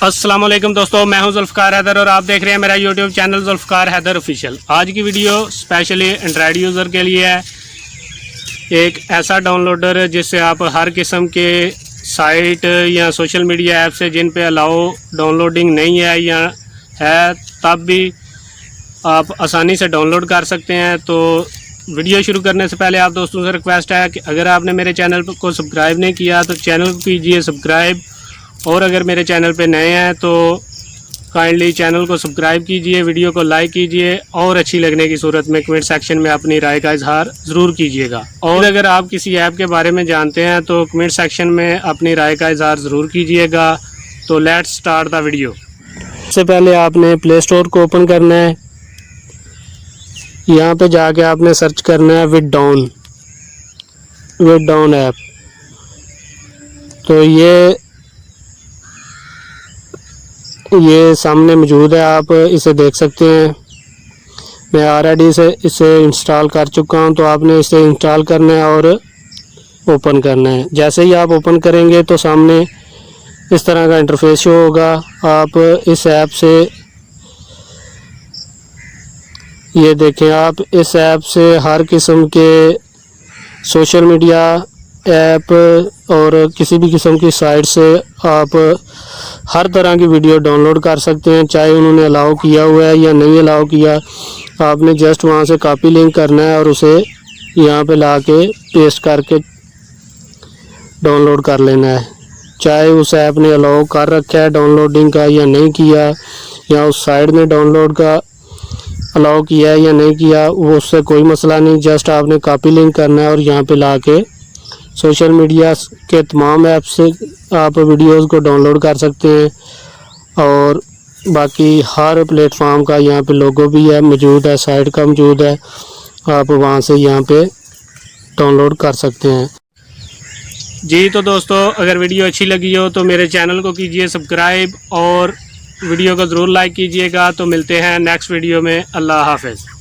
अस्सलाम वालेकुम दोस्तों, मैं हूं जुल्फ़कार हैदर और आप देख रहे हैं मेरा YouTube channel Zulfiqar Haider official. आज की वीडियो स्पेशली एंड्राइड यूज़र के लिए है। एक ऐसा डाउनलोडर जिससे आप हर किस्म के साइट या सोशल मीडिया ऐप से जिन पे अलाउ डाउनलोडिंग नहीं है या है तब भी आप आसानी से डाउनलोड कर सकते हैं। तो वीडियो शुरू करने से पहले आप दोस्तों से रिक्वेस्ट है कि अगर आपने मेरे चैनल को सब्सक्राइब नहीं किया तो चैनल को कीजिए सब्सक्राइब, और अगर मेरे चैनल पे नए हैं तो काइंडली चैनल को सब्सक्राइब कीजिए, वीडियो को लाइक कीजिए और अच्छी लगने की सूरत में कमेंट सेक्शन में अपनी राय का इजहार ज़रूर कीजिएगा। और अगर आप किसी ऐप के बारे में जानते हैं तो कमेंट सेक्शन में अपनी राय का इजहार ज़रूर कीजिएगा। तो लेट्स स्टार्ट द वीडियो। सबसे पहले आपने प्ले स्टोर को ओपन करना है। यहाँ पे जाके आपने सर्च करना है विद डाउन ऐप। तो ये सामने मौजूद है, आप इसे देख सकते हैं। मैं ऑलरेडी इसे इंस्टॉल कर चुका हूं। तो आपने इसे इंस्टॉल करना है और ओपन करना है। जैसे ही आप ओपन करेंगे तो सामने इस तरह का इंटरफेस शो होगा। आप इस ऐप से ये देखें, आप इस ऐप से हर किस्म के सोशल मीडिया ऐप और किसी भी किस्म की साइट से आप हर तरह की वीडियो डाउनलोड कर सकते हैं, चाहे उन्होंने अलाउ किया हुआ है या नहीं अलाउ किया। आपने जस्ट वहां से कॉपी लिंक करना है और उसे यहाँ पे ला के पेस्ट करके डाउनलोड कर लेना है। चाहे उस ऐप ने अलाउ कर रखा है डाउनलोडिंग का या नहीं किया, या उस साइट ने डाउनलोड का अलाउ किया है या नहीं किया, वो उससे कोई मसला नहीं। जस्ट आपने कॉपी लिंक करना है और यहाँ पे ला के सोशल मीडिया के तमाम ऐप से आप वीडियोस को डाउनलोड कर सकते हैं। और बाकी हर प्लेटफॉर्म का यहाँ पे लोगो भी है मौजूद है, साइट का मौजूद है, आप वहाँ से यहाँ पे डाउनलोड कर सकते हैं। जी तो दोस्तों, अगर वीडियो अच्छी लगी हो तो मेरे चैनल को कीजिए सब्सक्राइब और वीडियो को ज़रूर लाइक कीजिएगा। तो मिलते हैं नेक्स्ट वीडियो में। अल्लाह हाफ़िज़।